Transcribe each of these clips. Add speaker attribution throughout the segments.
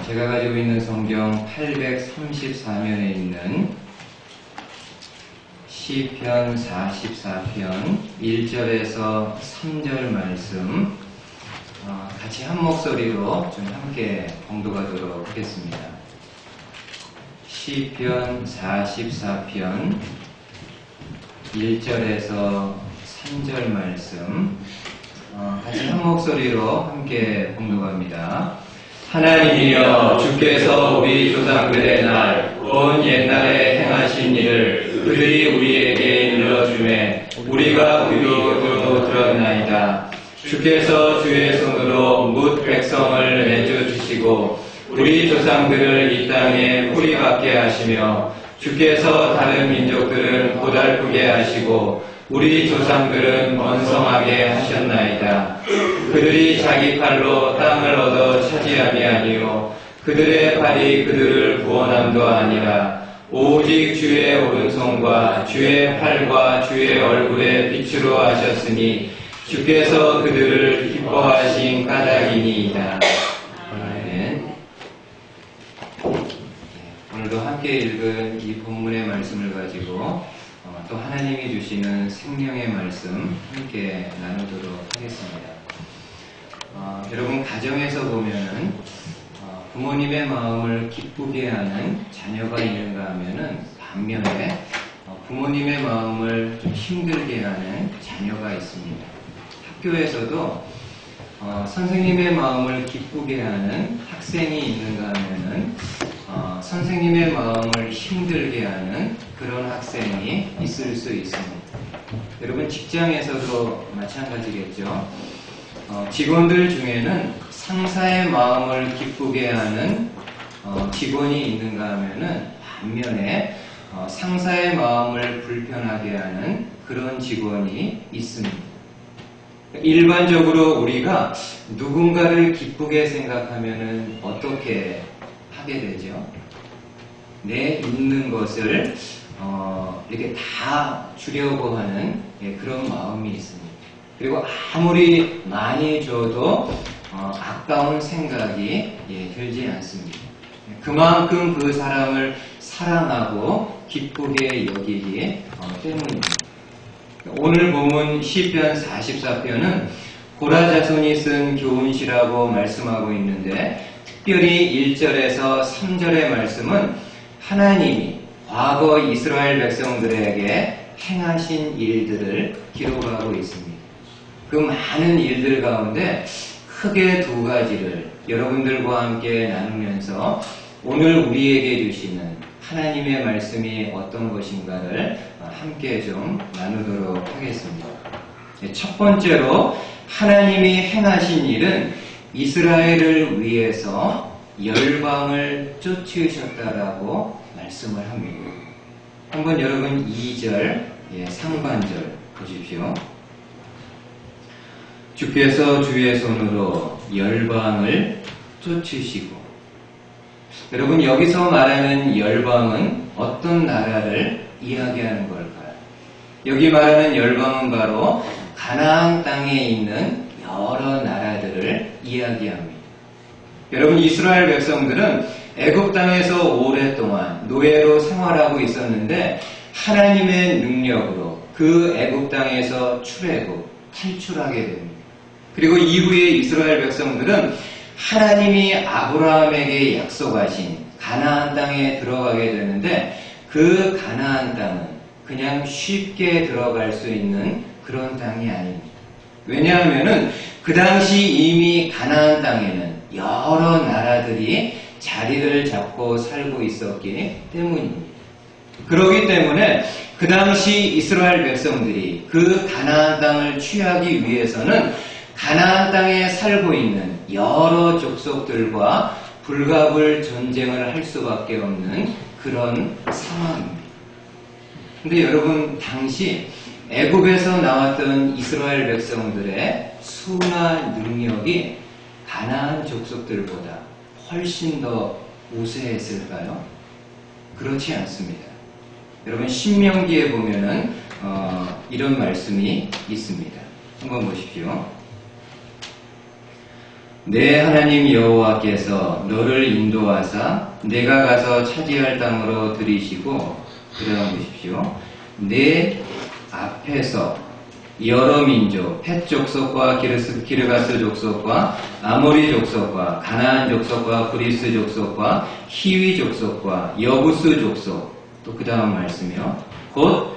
Speaker 1: 제가 가지고 있는 성경 834면에 있는 시편 44편 1절에서 3절 말씀 같이 한 목소리로 좀 함께 봉독하도록 하겠습니다. 시편 44편 1절에서 3절 말씀 같이 한 목소리로 함께 봉독합니다. 하나님이여, 주께서 우리 조상들의 날 온 옛날에 행하신 일을 그들이 우리에게 일러주매 우리가 귀로 들었나이다. 주께서 주의 손으로 뭇 백성을 맺어주시고 우리 조상들을 이 땅에 뿌리박게 하시며 주께서 다른 민족들은 고달프게 하시고 우리 조상들은 번성하게 하셨나이다. 그들이 자기 팔로 땅을 얻어 차지함이 아니요 그들의 팔이 그들을 구원함도 아니라 오직 주의 오른손과 주의 팔과 주의 얼굴에 빛으로 하셨으니 주께서 그들을 기뻐하신 까닭이니이다. 아멘. 오늘도 함께 읽은 이 본문의 말씀을 가지고 또 하나님이 주시는 생명의 말씀 함께 나누도록 하겠습니다. 여러분, 가정에서 보면은 부모님의 마음을 기쁘게 하는 자녀가 있는가 하면은 반면에 부모님의 마음을 좀 힘들게 하는 자녀가 있습니다. 학교에서도 선생님의 마음을 기쁘게 하는 학생이 있는가 하면은 선생님의 마음을 힘들게 하는 그런 학생이 있을 수 있습니다. 여러분, 직장에서도 마찬가지겠죠. 직원들 중에는 상사의 마음을 기쁘게 하는 직원이 있는가 하면은 반면에 상사의 마음을 불편하게 하는 그런 직원이 있습니다. 일반적으로 우리가 누군가를 기쁘게 생각하면은 어떻게 하게 되죠? 내 있는 것을 이렇게 다 주려고 하는 그런 마음이 있습니다. 그리고 아무리 많이 줘도 아까운 생각이 들지 않습니다. 그만큼 그 사람을 사랑하고 기쁘게 여기기 때문입니다. 오늘 본문 시편 44편은 고라 자손이 쓴 교훈시라고 말씀하고 있는데, 특별히 1절에서 3절의 말씀은 하나님이 과거 이스라엘 백성들에게 행하신 일들을 기록하고 있습니다. 그 많은 일들 가운데 크게 두 가지를 여러분들과 함께 나누면서 오늘 우리에게 주시는 하나님의 말씀이 어떤 것인가를 함께 좀 나누도록 하겠습니다. 첫 번째로 하나님이 행하신 일은 이스라엘을 위해서 열방을 쫓으셨다라고 말씀을 합니다. 한번 여러분 2절 상반절 보십시오. 주께서 주의 손으로 열방을 쫓으시고, 여러분, 여기서 말하는 열방은 어떤 나라를 이야기하는 걸까요? 여기 말하는 열방은 바로 가나안 땅에 있는 여러 나라들을 이야기합니다. 여러분, 이스라엘 백성들은 애굽 땅에서 오랫동안 노예로 생활하고 있었는데 하나님의 능력으로 그 애굽 땅에서 탈출하게 됩니다. 그리고 이후에 이스라엘 백성들은 하나님이 아브라함에게 약속하신 가나안 땅에 들어가게 되는데, 그 가나안 땅은 그냥 쉽게 들어갈 수 있는 그런 땅이 아닙니다. 왜냐하면은 그 당시 이미 가나안 땅에는 여러 나라들이 자리를 잡고 살고 있었기 때문입니다. 그렇기 때문에 그 당시 이스라엘 백성들이 그 가나안 땅을 취하기 위해서는 가나안 땅에 살고 있는 여러 족속들과 불가불 전쟁을 할 수밖에 없는 그런 상황입니다. 근데 여러분, 당시 애굽에서 나왔던 이스라엘 백성들의 수나 능력이 가나안 족속들보다 훨씬 더 우세했을까요? 그렇지 않습니다. 여러분, 신명기에 보면은 이런 말씀이 있습니다. 한번 보십시오. 내 하나님 여호와께서 너를 인도하사 내가 가서 차지할 땅으로 들이시고, 그 다음 보십시오. 내 앞에서 여러 민족, 헷 족속과 기르가스 족속과 아모리 족속과 가나안 족속과 브리스 족속과 히위 족속과 여부스 족속, 또 그 다음 말씀이요. 곧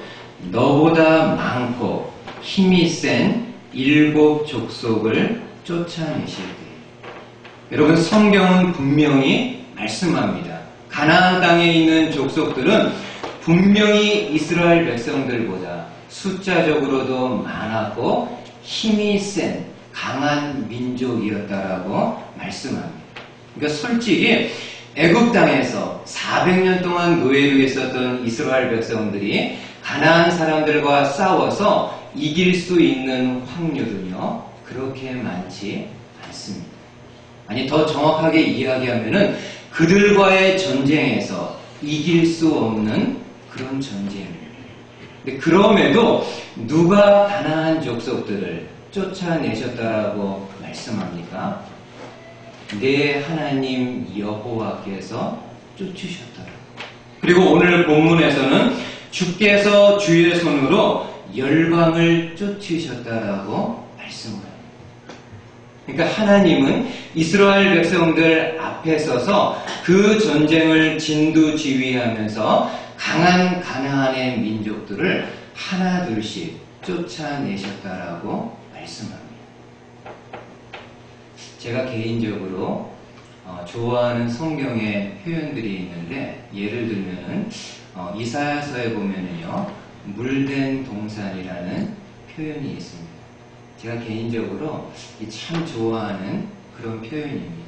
Speaker 1: 너보다 많고 힘이 센 7 족속을 쫓아내실 때. 여러분, 성경은 분명히 말씀합니다. 가나안 땅에 있는 족속들은 분명히 이스라엘 백성들보다 숫자적으로도 많았고 힘이 센 강한 민족이었다라고 말씀합니다. 그러니까 솔직히 애굽 땅에서 400년 동안 노예로 있었던 이스라엘 백성들이 가나안 사람들과 싸워서 이길 수 있는 확률은요, 그렇게 많지 않습니다. 아니, 더 정확하게 이야기하면은 그들과의 전쟁에서 이길 수 없는 그런 전쟁입니다. 근데 그럼에도 누가 가나안 족속들을 쫓아내셨다라고 말씀합니까? 내 하나님 여호와께서 쫓으셨더라. 그리고 오늘 본문에서는 주께서 주의 손으로 열방을 쫓으셨다라고 말씀을 합니다. 그러니까 하나님은 이스라엘 백성들 앞에 서서 그 전쟁을 진두지휘하면서 강한 가나안의 민족들을 하나둘씩 쫓아내셨다라고 말씀합니다. 제가 개인적으로 좋아하는 성경의 표현들이 있는데, 예를 들면은 이사야서에 보면은요, 물된 동산이라는 표현이 있습니다. 제가 개인적으로 참 좋아하는 그런 표현입니다.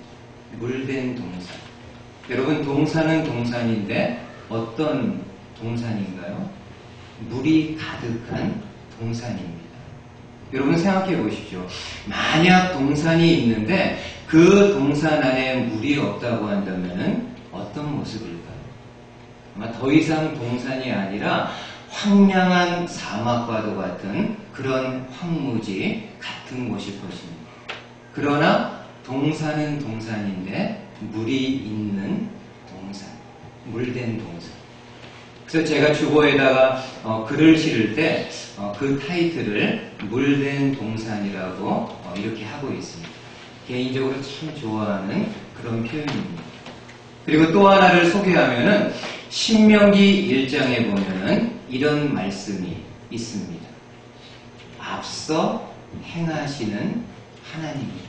Speaker 1: 물된 동산. 여러분, 동산은 동산인데 어떤 동산인가요? 물이 가득한 동산입니다. 여러분 생각해 보십시오. 만약 동산이 있는데 그 동산 안에 물이 없다고 한다면 어떤 모습일까요? 아마 더 이상 동산이 아니라 황량한 사막과도 같은 그런 황무지 같은 곳일 것입니다. 그러나 동산은 동산인데 물이 있는 동산, 물된 동산. 그래서 제가 주보에다가 글을 실을 때 그 타이틀을 물된 동산이라고 이렇게 하고 있습니다. 개인적으로 참 좋아하는 그런 표현입니다. 그리고 또 하나를 소개하면은 신명기 1장에 보면은 이런 말씀이 있습니다. 앞서 행하시는 하나님이다.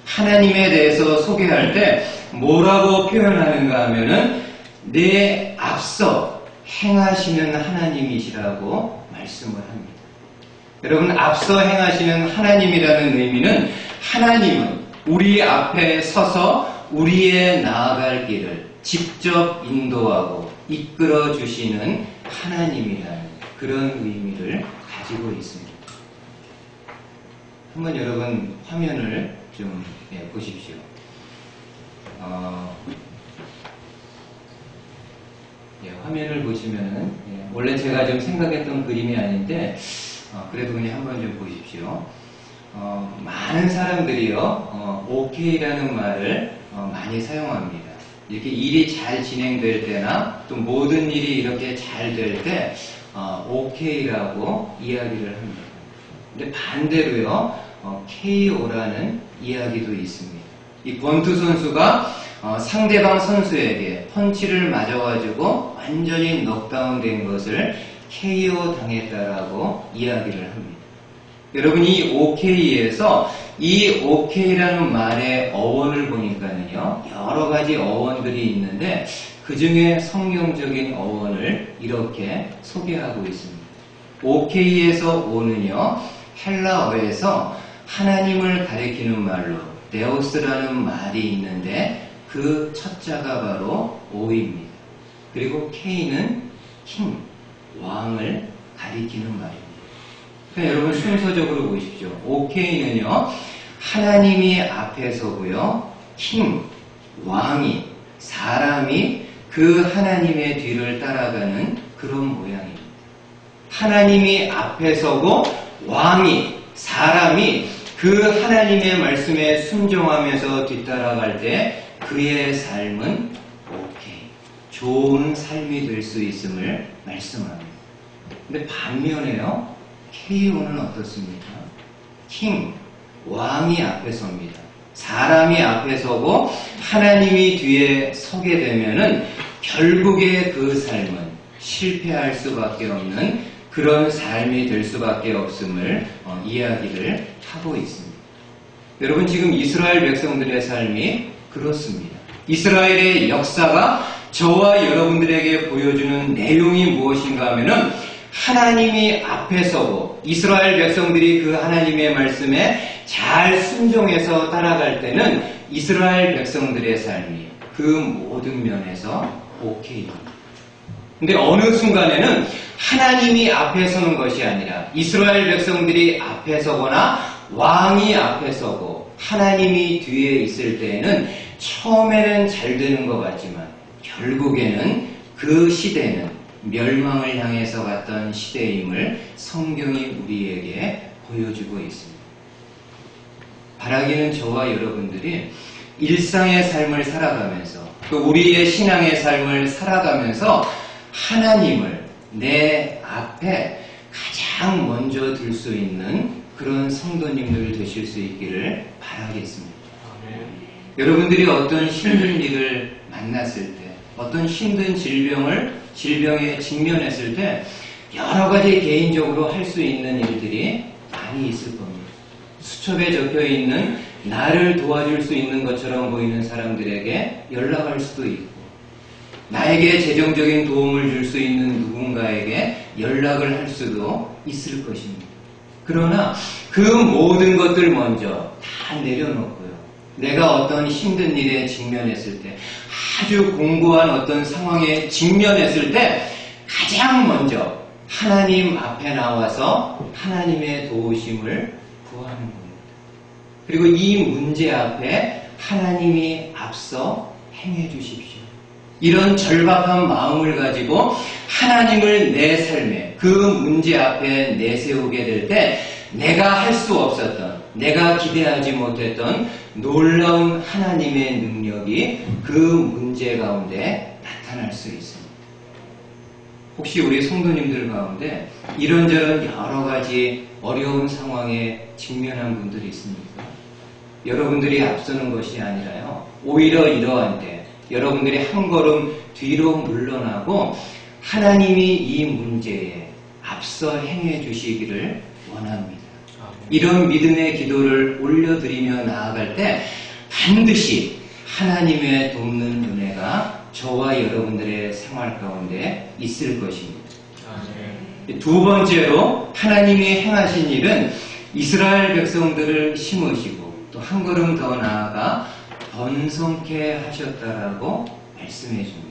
Speaker 1: 하나님에 대해서 소개할 때 뭐라고 표현하는가 하면은 내 앞서 행하시는 하나님이시라고 말씀을 합니다. 여러분, 앞서 행하시는 하나님이라는 의미는 하나님은 우리 앞에 서서 우리의 나아갈 길을 직접 인도하고 이끌어 주시는 하나님이라는 그런 의미를 가지고 있습니다. 한번 여러분 화면을 좀 보십시오. 화면을 보시면은 원래 제가 좀 생각했던 그림이 아닌데 그래도 그냥 한번 좀 보십시오. 많은 사람들이요 OK라는 말을 많이 사용합니다. 이렇게 일이 잘 진행될 때나 또 모든 일이 이렇게 잘 될 때 OK라고 이야기를 합니다. 근데 반대로요 KO라는 이야기도 있습니다. 이 권투 선수가 상대방 선수에게 펀치를 맞아가지고 완전히 넉다운 된 것을 KO 당했다라고 이야기를 합니다. 여러분, 이 OK에서 이 OK라는 말의 어원을 보니까는요, 여러 가지 어원들이 있는데 그 중에 성경적인 어원을 이렇게 소개하고 있습니다. OK에서 오는요, 헬라어에서 하나님을 가리키는 말로 데오스라는 말이 있는데 그 첫 자가 바로 O입니다. 그리고 K는 king, 왕을 가리키는 말입니다. 그러니까 여러분 순서적으로 보십시오. OK는요, 하나님이 앞에 서고요, king, 왕이, 사람이 그 하나님의 뒤를 따라가는 그런 모양입니다. 하나님이 앞에 서고 왕이, 사람이 그 하나님의 말씀에 순종하면서 뒤따라갈 때 그의 삶은 오케이, 좋은 삶이 될 수 있음을 말씀합니다. 근데 반면에요, KO는 어떻습니까? 킹, 왕이 앞에 섭니다. 사람이 앞에 서고 하나님이 뒤에 서게 되면은 결국에 그 삶은 실패할 수밖에 없는 그런 삶이 될 수밖에 없음을 이야기를 하고 있습니다. 여러분, 지금 이스라엘 백성들의 삶이 그렇습니다. 이스라엘의 역사가 저와 여러분들에게 보여주는 내용이 무엇인가 하면은 하나님이 앞에 서고 이스라엘 백성들이 그 하나님의 말씀에 잘 순종해서 따라갈 때는 이스라엘 백성들의 삶이 그 모든 면에서 오케이입니다. 근데 어느 순간에는 하나님이 앞에 서는 것이 아니라 이스라엘 백성들이 앞에 서거나 왕이 앞에 서고 하나님이 뒤에 있을 때에는 처음에는 잘 되는 것 같지만 결국에는 그 시대는 멸망을 향해서 갔던 시대임을 성경이 우리에게 보여주고 있습니다. 바라기는 저와 여러분들이 일상의 삶을 살아가면서 또 우리의 신앙의 삶을 살아가면서 하나님을 내 앞에 가장 먼저 둘 수 있는 그런 성도님들 되실 수 있기를 바라겠습니다. 여러분들이 어떤 힘든 일을 만났을 때, 어떤 힘든 질병에 직면했을 때 여러 가지 개인적으로 할 수 있는 일들이 많이 있을 겁니다. 수첩에 적혀 있는 나를 도와줄 수 있는 것처럼 보이는 사람들에게 연락할 수도 있고, 나에게 재정적인 도움을 줄 수 있는 누군가에게 연락을 할 수도 있을 것입니다. 그러나 그 모든 것들 먼저 다 내려놓고요, 내가 어떤 힘든 일에 직면했을 때, 아주 공고한 어떤 상황에 직면했을 때 가장 먼저 하나님 앞에 나와서 하나님의 도우심을 구하는 겁니다. 그리고 이 문제 앞에 하나님이 앞서 행해 주십시오. 이런 절박한 마음을 가지고 하나님을 내 삶에 그 문제 앞에 내세우게 될 때 내가 할 수 없었던, 내가 기대하지 못했던 놀라운 하나님의 능력이 그 문제 가운데 나타날 수 있습니다. 혹시 우리 성도님들 가운데 이런저런 여러 가지 어려운 상황에 직면한 분들이 있습니까? 여러분들이 앞서는 것이 아니라요, 오히려 이러한 때 여러분들이 한 걸음 뒤로 물러나고 하나님이 이 문제에 앞서 행해 주시기를 원합니다. 이런 믿음의 기도를 올려드리며 나아갈 때 반드시 하나님의 돕는 은혜가 저와 여러분들의 생활 가운데 있을 것입니다. 두 번째로 하나님이 행하신 일은 이스라엘 백성들을 심으시고 또 한 걸음 더 나아가 번성케 하셨다라고 말씀해 줍니다.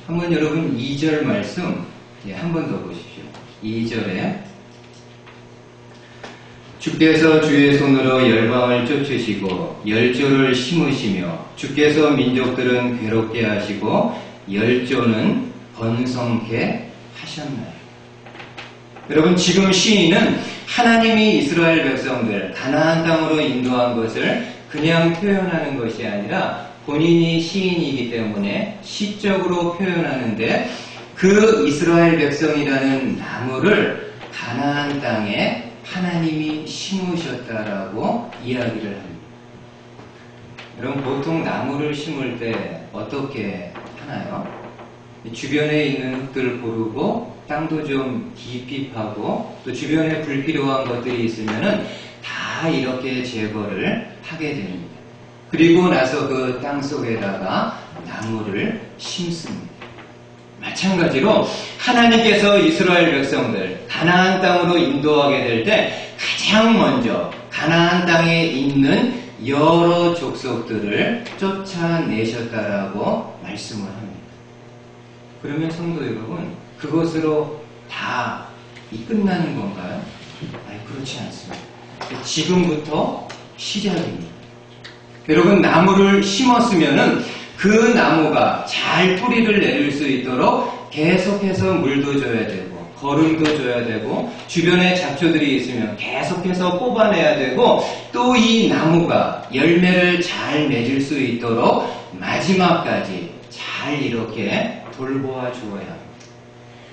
Speaker 1: 한번 여러분 2절 말씀 한 번 더 보십시오. 2절에 주께서 주의 손으로 열방을 쫓으시고 열조를 심으시며 주께서 민족들은 괴롭게 하시고 열조는 번성케 하셨나요? 여러분, 지금 시인은 하나님이 이스라엘 백성들 가나안 땅으로 인도한 것을 그냥 표현하는 것이 아니라 본인이 시인이기 때문에 시적으로 표현하는데 그 이스라엘 백성이라는 나무를 가나안 땅에 하나님이 심으셨다라고 이야기를 합니다. 여러분, 보통 나무를 심을 때 어떻게 하나요? 주변에 있는 흙들을 고르고 땅도 좀 깊이 파고 또 주변에 불필요한 것들이 있으면은 다 이렇게 제거를 하게 됩니다. 그리고 나서 그 땅 속에다가 나무를 심습니다. 마찬가지로 하나님께서 이스라엘 백성들 가나안 땅으로 인도하게 될 때 가장 먼저 가나안 땅에 있는 여러 족속들을 쫓아내셨다라고 말씀을 합니다. 그러면 성도 여러분, 그것으로 다 끝나는 건가요? 아니, 그렇지 않습니다. 지금부터 시작입니다. 여러분, 나무를 심었으면은 그 나무가 잘 뿌리를 내릴 수 있도록 계속해서 물도 줘야 되고 거름도 줘야 되고 주변에 잡초들이 있으면 계속해서 뽑아내야 되고 또 이 나무가 열매를 잘 맺을 수 있도록 마지막까지 잘 이렇게 돌보아 주어야 합니다.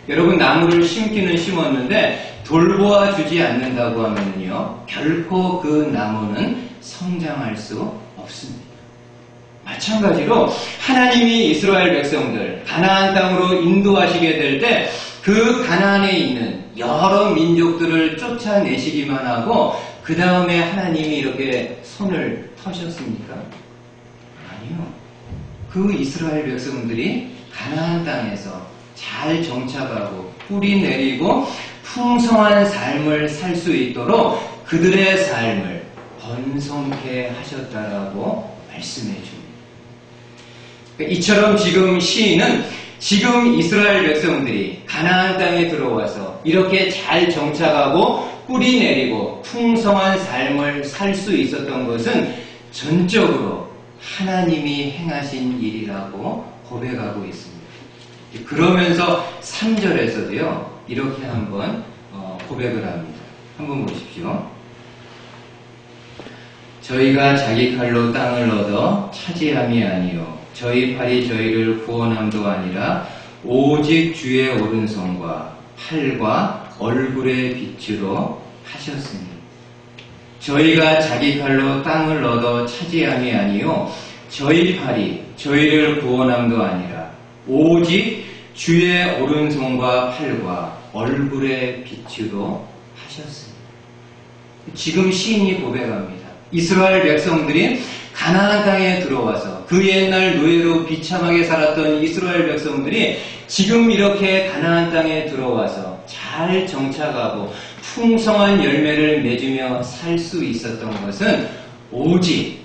Speaker 1: 여러분, 나무를 심기는 심었는데 돌보아 주지 않는다고 하면요 결코 그 나무는 성장할 수 없습니다. 마찬가지로 하나님이 이스라엘 백성들 가나안 땅으로 인도하시게 될 때 그 가나안에 있는 여러 민족들을 쫓아내시기만 하고 그 다음에 하나님이 이렇게 손을 터셨습니까? 아니요. 그 이스라엘 백성들이 가나안 땅에서 잘 정착하고 뿌리 내리고 풍성한 삶을 살 수 있도록 그들의 삶을 번성케 하셨다라고 말씀해 줍니다. 이처럼 지금 시인은 지금 이스라엘 백성들이 가나안 땅에 들어와서 이렇게 잘 정착하고 뿌리 내리고 풍성한 삶을 살 수 있었던 것은 전적으로 하나님이 행하신 일이라고 고백하고 있습니다. 그러면서 3절에서도요 이렇게 한번 고백을 합니다. 한번 보십시오. 저희가 자기 칼로 땅을 얻어 차지함이 아니요 저희 팔이 저희를 구원함도 아니라 오직 주의 오른손과 팔과 얼굴의 빛으로 하셨으니 저희가 자기 칼로 땅을 얻어 차지함이 아니요 저희 팔이 저희를 구원함도 아니라 오직 주의 오른손과 팔과 얼굴의 빛으로 하셨습니다. 지금 시인이 고백합니다. 이스라엘 백성들이 가나안 땅에 들어와서 그 옛날 노예로 비참하게 살았던 이스라엘 백성들이 지금 이렇게 가나안 땅에 들어와서 잘 정착하고 풍성한 열매를 맺으며 살 수 있었던 것은 오직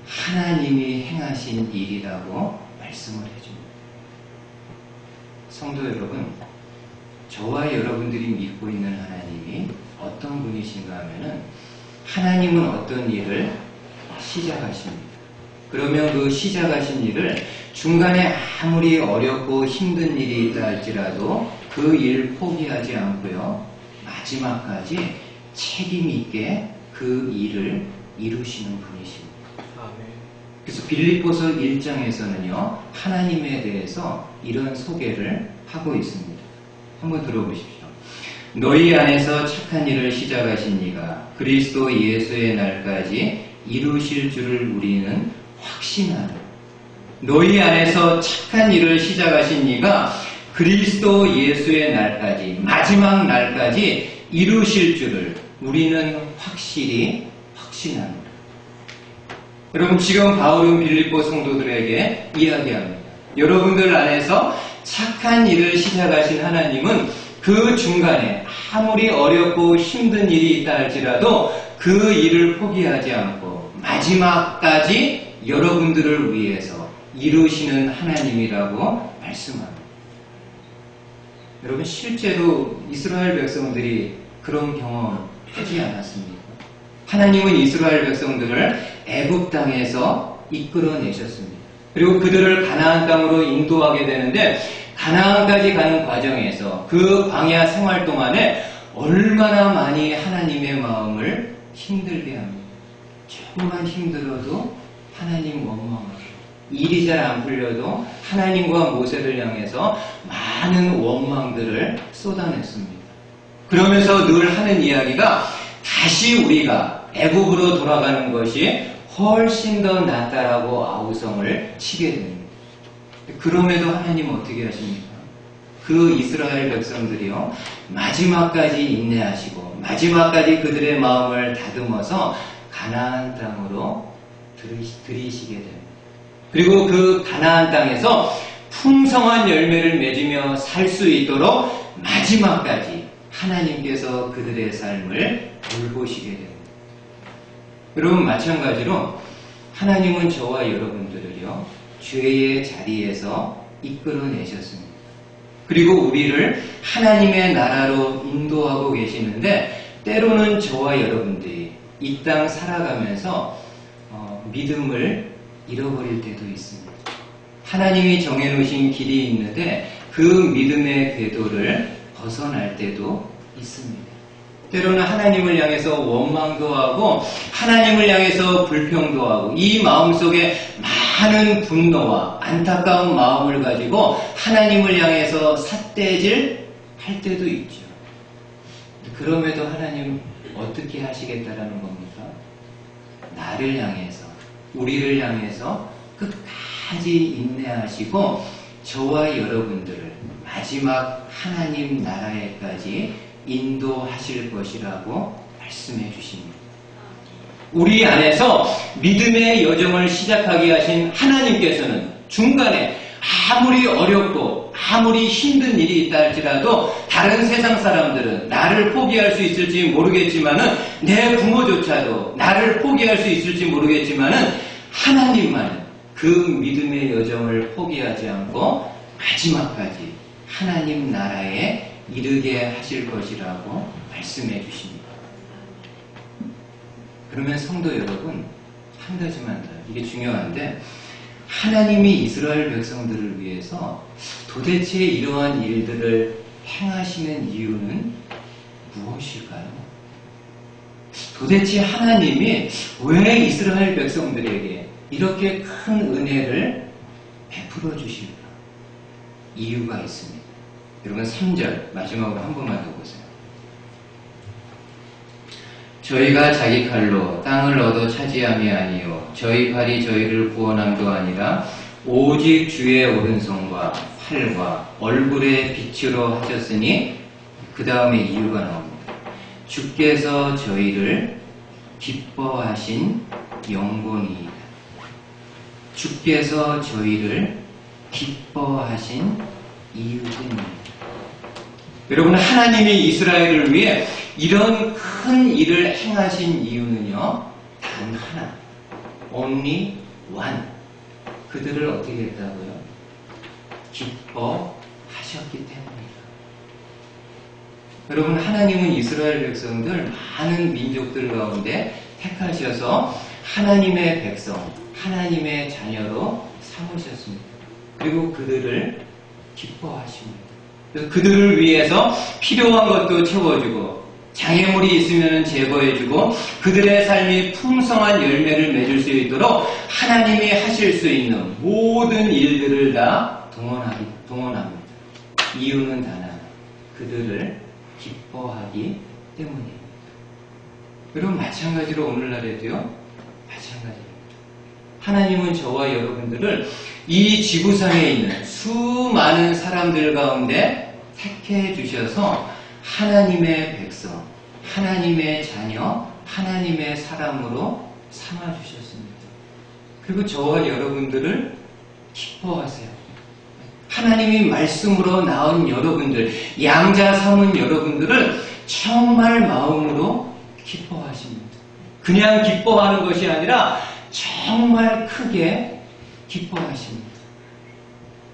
Speaker 1: 하나님이 행하신 일이라고 말씀을 해줍니다. 성도 여러분, 저와 여러분들이 믿고 있는 하나님이 어떤 분이신가 하면은 하나님은 어떤 일을 시작하십니다. 그러면 그 시작하신 일을 중간에 아무리 어렵고 힘든 일이 있다 할지라도 그 일 포기하지 않고요. 마지막까지 책임 있게 그 일을 이루시는 분이십니다. 그래서 빌립보서 1장에서는요. 하나님에 대해서 이런 소개를 하고 있습니다. 한번 들어보십시오. 너희 안에서 착한 일을 시작하신 이가 그리스도 예수의 날까지 이루실 줄을 우리는 확신하노. 너희 안에서 착한 일을 시작하신 이가 그리스도 예수의 날까지, 마지막 날까지 이루실 줄을 우리는 확실히 확신하노. 여러분, 지금 바울은 빌립보 성도들에게 이야기합니다. 여러분들 안에서 착한 일을 시작하신 하나님은 그 중간에 아무리 어렵고 힘든 일이 있다 할지라도 그 일을 포기하지 않고 마지막까지 여러분들을 위해서 이루시는 하나님이라고 말씀합니다. 여러분, 실제로 이스라엘 백성들이 그런 경험을 하지 않았습니까? 하나님은 이스라엘 백성들을 애굽 땅에서 이끌어내셨습니다. 그리고 그들을 가나안 땅으로 인도하게 되는데 가나안까지 가는 과정에서 그 광야 생활 동안에 얼마나 많이 하나님의 마음을 힘들게 합니다. 조금만 힘들어도 하나님 원망하고 일이 잘 안 풀려도 하나님과 모세를 향해서 많은 원망들을 쏟아냈습니다. 그러면서 늘 하는 이야기가 다시 우리가 애굽으로 돌아가는 것이 훨씬 더 낫다라고 아우성을 치게 됩니다. 그럼에도 하나님은 어떻게 하십니까? 그 이스라엘 백성들이요 마지막까지 인내하시고 마지막까지 그들의 마음을 다듬어서 가나안 땅으로 들이시게 됩니다. 그리고 그 가나안 땅에서 풍성한 열매를 맺으며 살 수 있도록 마지막까지 하나님께서 그들의 삶을 돌보시게 됩니다. 여러분, 마찬가지로 하나님은 저와 여러분들을요 죄의 자리에서 이끌어내셨습니다. 그리고 우리를 하나님의 나라로 인도하고 계시는데 때로는 저와 여러분들이 이 땅 살아가면서 믿음을 잃어버릴 때도 있습니다. 하나님이 정해놓으신 길이 있는데 그 믿음의 궤도를 벗어날 때도 있습니다. 때로는 하나님을 향해서 원망도 하고 하나님을 향해서 불평도 하고 이 마음속에 많은 분노와 안타까운 마음을 가지고 하나님을 향해서 삿대질 할 때도 있죠. 그럼에도 하나님 어떻게 하시겠다라는 겁니까? 나를 향해서, 우리를 향해서 끝까지 인내하시고 저와 여러분들을 마지막 하나님 나라에까지 인도하실 것이라고 말씀해 주십니다. 우리 안에서 믿음의 여정을 시작하게 하신 하나님께서는 중간에 아무리 어렵고 아무리 힘든 일이 있다 할지라도 다른 세상 사람들은 나를 포기할 수 있을지 모르겠지만은 내 부모조차도 나를 포기할 수 있을지 모르겠지만은 하나님만은 그 믿음의 여정을 포기하지 않고 마지막까지 하나님 나라에 이르게 하실 것이라고 말씀해 주십니다. 그러면 성도 여러분, 한 가지만 더, 이게 중요한데 하나님이 이스라엘 백성들을 위해서 도대체 이러한 일들을 행하시는 이유는 무엇일까요? 도대체 하나님이 왜 이스라엘 백성들에게 이렇게 큰 은혜를 베풀어 주실까? 이유가 있습니다. 여러분 3절 마지막으로 한 번만 더 보세요. 저희가 자기 칼로 땅을 얻어 차지함이 아니요 저희 팔이 저희를 구원함도 아니라 오직 주의 오른손과 팔과 얼굴의 빛으로 하셨으니 그 다음에 이유가 나옵니다. 주께서 저희를 기뻐하신 영광이다. 주께서 저희를 기뻐하신 이유입니다. 여러분 하나님이 이스라엘을 위해 이런 큰 일을 행하신 이유는요 단 하나, only one. 그들을 어떻게 했다고요? 기뻐하셨기 때문이다. 여러분 하나님은 이스라엘 백성들 많은 민족들 가운데 택하셔서 하나님의 백성, 하나님의 자녀로 삼으셨습니다. 그리고 그들을 기뻐하십니다. 그들을 위해서 필요한 것도 채워주고 장애물이 있으면 제거해주고 그들의 삶이 풍성한 열매를 맺을 수 있도록 하나님이 하실 수 있는 모든 일들을 다 동원합니다. 이유는 단 하나, 그들을 기뻐하기 때문입니다. 여러분 마찬가지로 오늘날에도요 마찬가지입니다. 하나님은 저와 여러분들을 이 지구상에 있는 수많은 사람들 가운데 택해 주셔서 하나님의 백성, 하나님의 자녀, 하나님의 사람으로 삼아주셨습니다. 그리고 저와 여러분들을 기뻐하세요. 하나님이 말씀으로 낳은 여러분들, 양자 삼은 여러분들을 정말 마음으로 기뻐하십니다. 그냥 기뻐하는 것이 아니라 정말 크게 기뻐하십니다.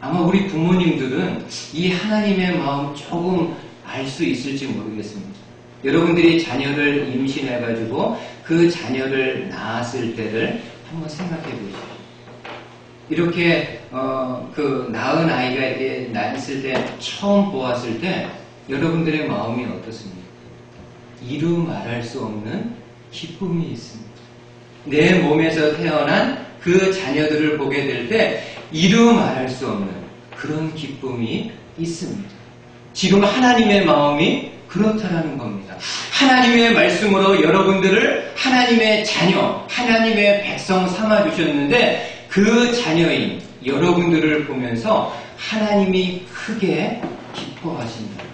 Speaker 1: 아마 우리 부모님들은 이 하나님의 마음 조금 알 수 있을지 모르겠습니다. 여러분들이 자녀를 임신해가지고 그 자녀를 낳았을 때를 한번 생각해 보십시오. 이렇게 그 낳은 아이가 이렇게 낳았을 때 처음 보았을 때 여러분들의 마음이 어떻습니까? 이루 말할 수 없는 기쁨이 있습니다. 내 몸에서 태어난 그 자녀들을 보게 될 때 이루 말할 수 없는 그런 기쁨이 있습니다. 지금 하나님의 마음이 그렇다라는 겁니다. 하나님의 말씀으로 여러분들을 하나님의 자녀, 하나님의 백성 삼아주셨는데 그 자녀인 여러분들을 보면서 하나님이 크게 기뻐하신다.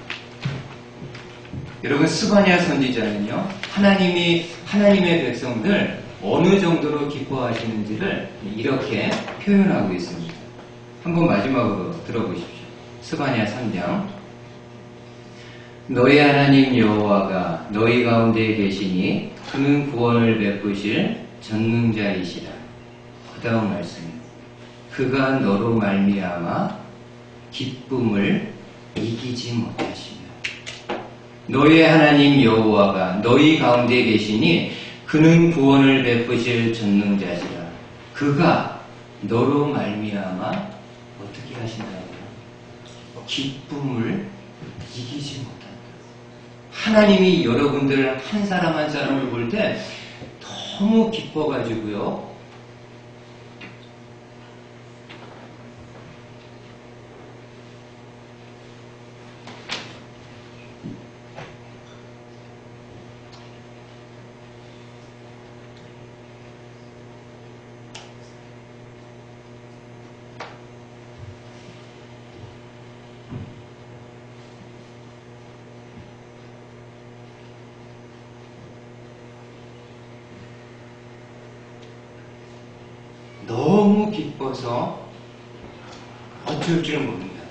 Speaker 1: 여러분 스바냐 선지자는요, 하나님의 백성들 어느 정도로 기뻐하시는지를 이렇게 표현하고 있습니다. 한번 마지막으로 들어보십시오. 스바냐 3장. 너희 하나님 여호와가 너희 가운데 계시니 그는 구원을 베푸실 전능자이시라. 그 다음 말씀입니다. 그가 너로 말미암아 기쁨을 이기지 못하시며 너희 하나님 여호와가 너희 가운데 계시니 그는 구원을 베푸실 전능자시라. 그가 너로 말미암아 어떻게 하신다고요? 기쁨을 이기지 못한다. 하나님이 여러분들 한 사람 한 사람을 볼 때 너무 기뻐가지고요. 너무 기뻐서 어쩔 줄 모릅니다.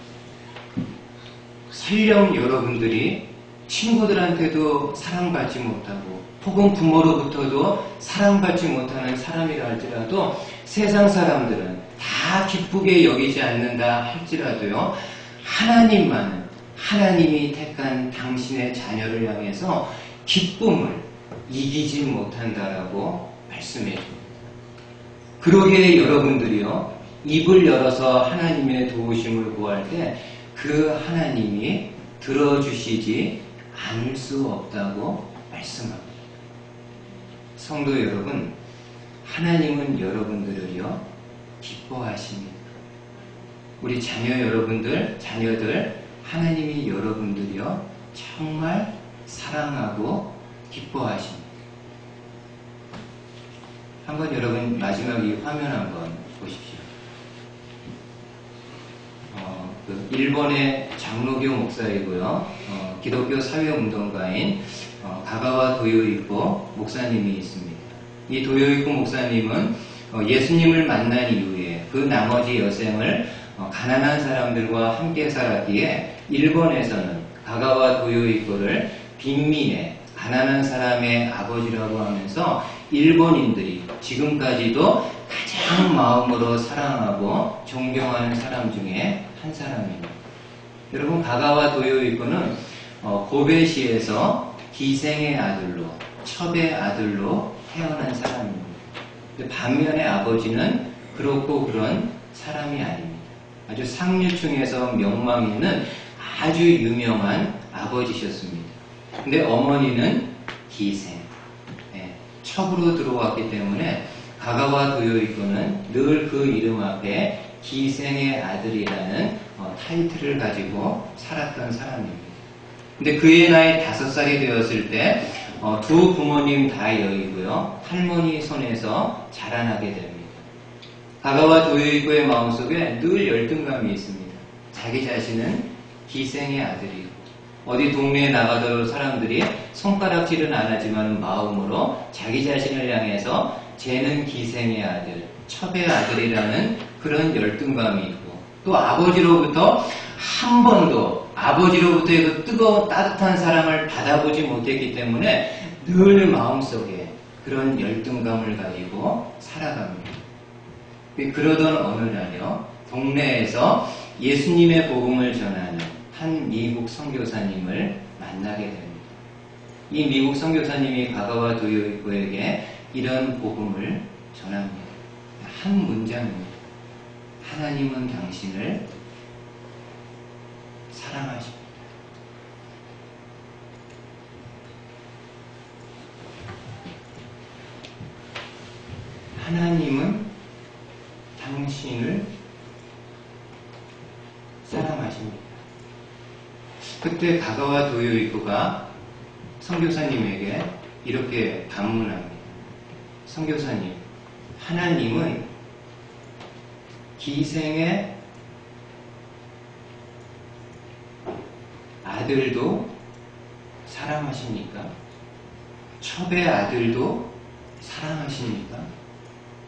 Speaker 1: 설령 여러분들이 친구들한테도 사랑받지 못하고 혹은 부모로부터도 사랑받지 못하는 사람이라 할지라도 세상 사람들은 다 기쁘게 여기지 않는다 할지라도요, 하나님만은 하나님이 택한 당신의 자녀를 향해서 기쁨을 이기지 못한다라고 말씀해 줍니다. 그러기에 여러분들이요, 입을 열어서 하나님의 도우심을 구할 때 그 하나님이 들어주시지 않을 수 없다고 말씀합니다. 성도 여러분, 하나님은 여러분들을요, 기뻐하십니다. 우리 자녀들, 하나님이 여러분들이요, 정말 사랑하고 기뻐하십니다. 한번 여러분 마지막 이 화면 한번 보십시오. 일본의 장로교 목사이고요. 기독교 사회운동가인 가가와 도요이코 목사님이 있습니다. 이 도요이코 목사님은 예수님을 만난 이후에 그 나머지 여생을 가난한 사람들과 함께 살았기에 일본에서는 가가와 도요이코를 빈민의 가난한 사람의 아버지라고 하면서 일본인들이 지금까지도 가장 마음으로 사랑하고 존경하는 사람 중에 한 사람입니다. 여러분, 가가와 도요이코는 고베시에서 기생의 아들로, 첩의 아들로 태어난 사람입니다. 반면에 아버지는 그렇고 그런 사람이 아닙니다. 아주 상류층에서 명망 있는 아주 유명한 아버지셨습니다. 근데 어머니는 기생, 첩으로 들어왔기 때문에 가가와 도요이코는 늘 그 이름 앞에 기생의 아들이라는 타이틀을 가지고 살았던 사람입니다. 근데 그의 나이 5살이 되었을 때 두 부모님 다 여의고요, 할머니 손에서 자라나게 됩니다. 가가와 도요이코의 마음속에 늘 열등감이 있습니다. 자기 자신은 기생의 아들이고 어디 동네에 나가도 사람들이 손가락질은 안 하지만 마음으로 자기 자신을 향해서 쟤는 기생의 아들, 첩의 아들이라는 그런 열등감이 있고, 또 아버지로부터 한 번도 아버지로부터 그 뜨거운 따뜻한 사랑을 받아보지 못했기 때문에 늘 마음속에 그런 열등감을 가지고 살아갑니다. 그러던 어느 날요, 동네에서 예수님의 복음을 전하는 한 미국 선교사님을 만나게 됩니다. 이 미국 선교사님이 가가와 도요이코에게 이런 복음을 전합니다. 한 문장입니다. 하나님은 당신을 사랑하십니다. 하나님은 당신을 사랑하십니다. 그때 가가와 도요이코가 선교사님에게 이렇게 반문합니다. 선교사님, 하나님은 기생의 아들도 사랑하십니까? 첩의 아들도 사랑하십니까?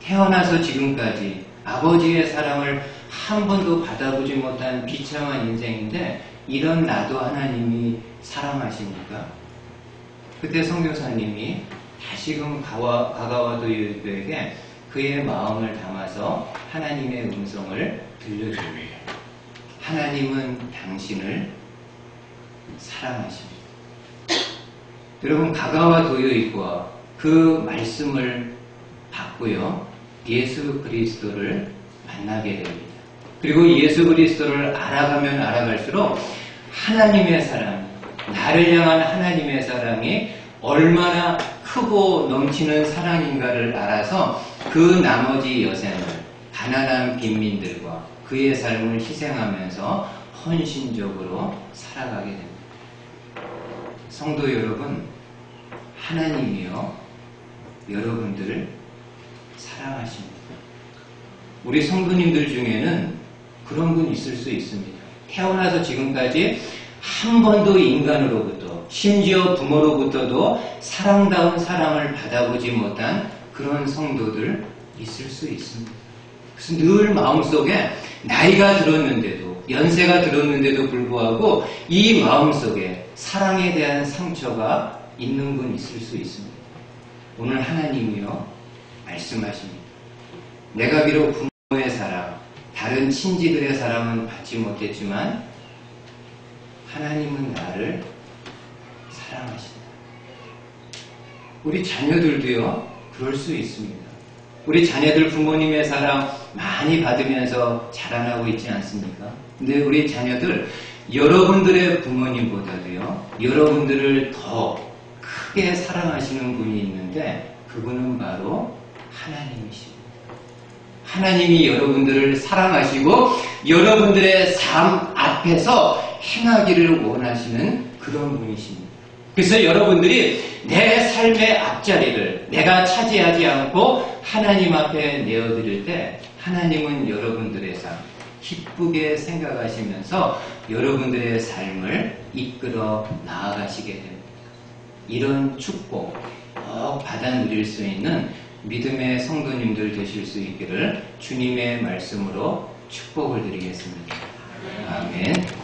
Speaker 1: 태어나서 지금까지 아버지의 사랑을 한 번도 받아보지 못한 비참한 인생인데 이런 나도 하나님이 사랑하십니까? 그때 선교사님이 다시금 가가와 도요이코에게 그의 마음을 담아서 하나님의 음성을 들려줍니다. 하나님은 당신을 사랑하십니다. 여러분, 가가와 도요이코와 그 말씀을 받고요, 예수 그리스도를 만나게 됩니다. 그리고 예수 그리스도를 알아가면 알아갈수록 하나님의 사랑, 나를 향한 하나님의 사랑이 얼마나 크고 넘치는 사랑인가를 알아서 그 나머지 여생을 가난한 빈민들과 그의 삶을 희생하면서 헌신적으로 살아가게 됩니다. 성도 여러분, 하나님이요 여러분들을 사랑하십니다. 우리 성도님들 중에는 그런 분 있을 수 있습니다. 태어나서 지금까지 한 번도 인간으로부터, 심지어 부모로부터도 사랑다운 사랑을 받아보지 못한 그런 성도들 있을 수 있습니다. 그래서 늘 마음속에 나이가 들었는데도, 연세가 들었는데도 불구하고 이 마음속에 사랑에 대한 상처가 있는 분 있을 수 있습니다. 오늘 하나님이요 말씀하십니다. 내가 비록 부모의 사랑, 다른 친지들의 사랑은 받지 못했지만 하나님은 나를 사랑하신다. 우리 자녀들도요 그럴 수 있습니다. 우리 자녀들 부모님의 사랑 많이 받으면서 자라나고 있지 않습니까? 근데 우리 자녀들 여러분들의 부모님보다도요 여러분들을 더 크게 사랑하시는 분이 있는데 그분은 바로 하나님이십니다. 하나님이 여러분들을 사랑하시고 여러분들의 삶 앞에서 행하기를 원하시는 그런 분이십니다. 그래서 여러분들이 내 삶의 앞자리를 내가 차지하지 않고 하나님 앞에 내어드릴 때 하나님은 여러분들의 삶 기쁘게 생각하시면서 여러분들의 삶을 이끌어 나아가시게 됩니다. 이런 축복 꼭 받아 누릴 수 있는 믿음의 성도님들 되실 수 있기를 주님의 말씀으로 축복을 드리겠습니다. 아멘.